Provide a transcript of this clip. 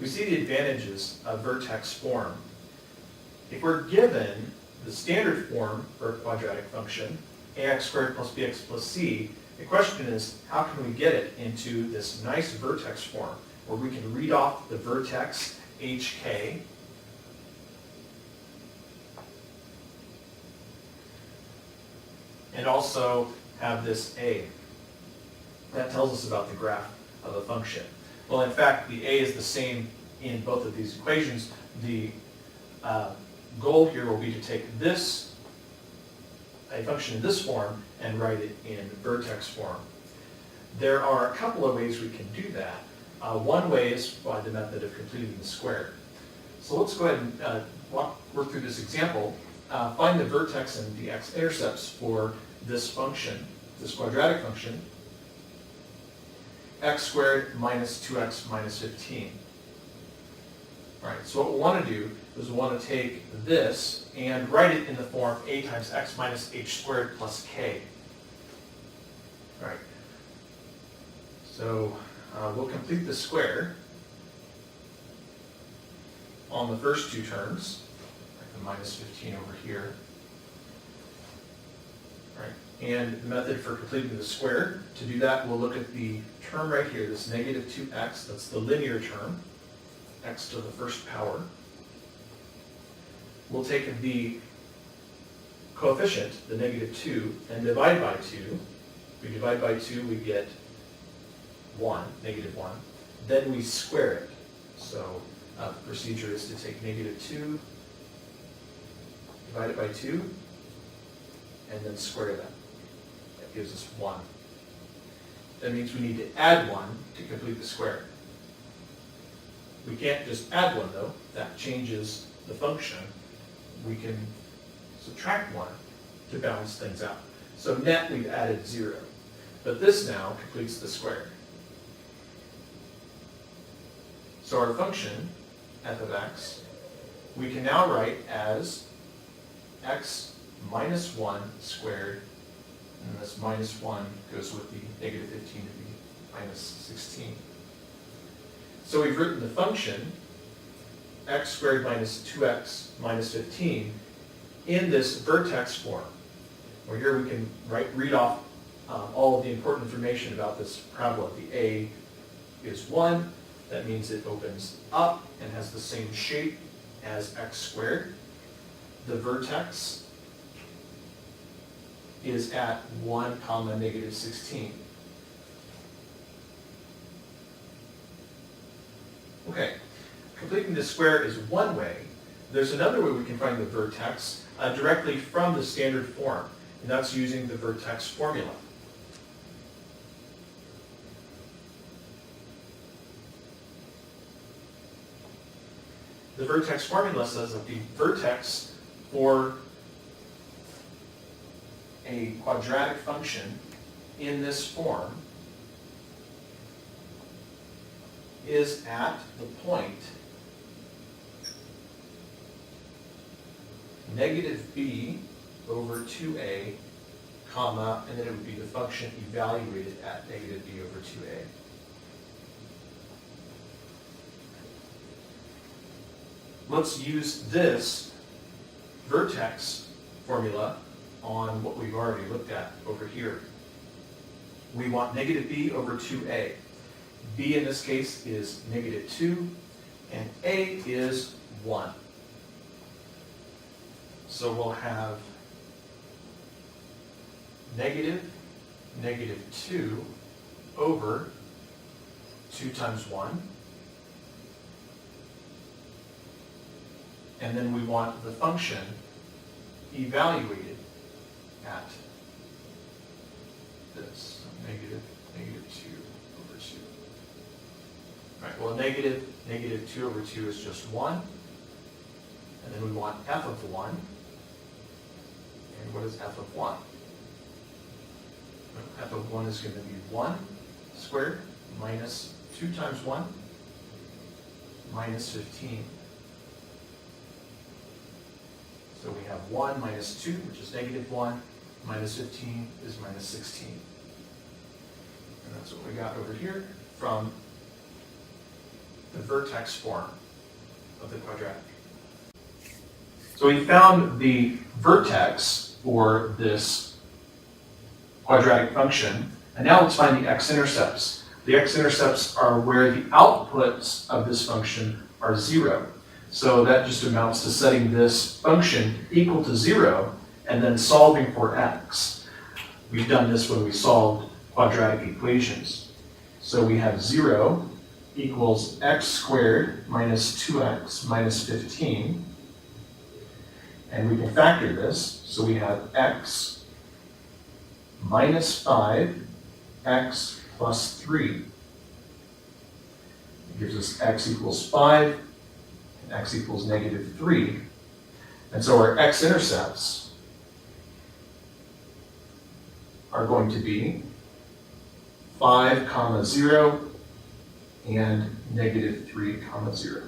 we see the advantages of vertex form. If we're given the standard form for a quadratic function, ax squared plus bx plus c, the question is, how can we get it into this nice vertex form where we can read off the vertex hk and also have this a. That tells us about the graph of a function. Well, in fact, the a is the same in both of these equations. The goal here will be to take this, a function in this form, and write it in vertex form. There are a couple of ways we can do that. One way is by the method of completing the square. So let's go ahead and work through this example. Find the vertex and the x-intercepts for this function, this quadratic function, x squared minus 2x minus 15. All right, so what we want to do is we want to take this and write it in the form a times x minus h squared plus k. All right, so we'll complete the square on the first two terms, like the minus 15 over here. All right, and the method for completing the square, to do that, we'll look at the term right here, this negative 2x, that's the linear term, x to the first power. We'll take the coefficient, the negative 2, and divide by 2. If we divide by 2, we get 1, negative 1. Then we square it. So the procedure is to take negative 2, divide it by 2, and then square that. That gives us 1. That means we need to add 1 to complete the square. We can't just add 1 though, that changes the function. We can subtract 1 to balance things out. So net we've added 0. But this now completes the square. So our function, f of x, we can now write as x minus 1 squared, and this minus 1 goes with the negative 15 to be minus 16. So we've written the function x squared minus 2x minus 15 in this vertex form, where here we can read off all of the important information about this parabola. The a is 1. That means it opens up and has the same shape as x squared. The vertex is at 1 comma negative 16. Okay, completing the square is one way. There's another way we can find the vertex directly from the standard form, and that's using the vertex formula. The vertex formula says that the vertex for a quadratic function in this form is at the point negative b over 2a, comma, and then it would be the function evaluated at negative b over 2a. Let's use this vertex formula on what we've already looked at over here. We want negative b over 2a. B in this case is negative 2, and a is 1. So we'll have negative 2 over 2 times 1. And then we want the function evaluated at this, so negative 2 over 2. All right, well, negative 2 over 2 is just 1. And then we want f of 1. And what is f of 1? F of 1 is going to be 1 squared minus 2 times 1 minus 15. So we have 1 minus 2, which is negative 1, minus 15 is minus 16. And that's what we got over here from the vertex form of the quadratic. So we found the vertex for this quadratic function, and now let's find the x-intercepts. The x-intercepts are where the outputs of this function are 0. So that just amounts to setting this function equal to 0 and then solving for x. We've done this when we solved quadratic equations. So we have 0 equals x squared minus 2x minus 15. And we can factor this. So we have x minus 5, x plus 3. It gives us x equals 5, and x equals negative 3. And so our x-intercepts are going to be 5, 0, and negative 3, 0.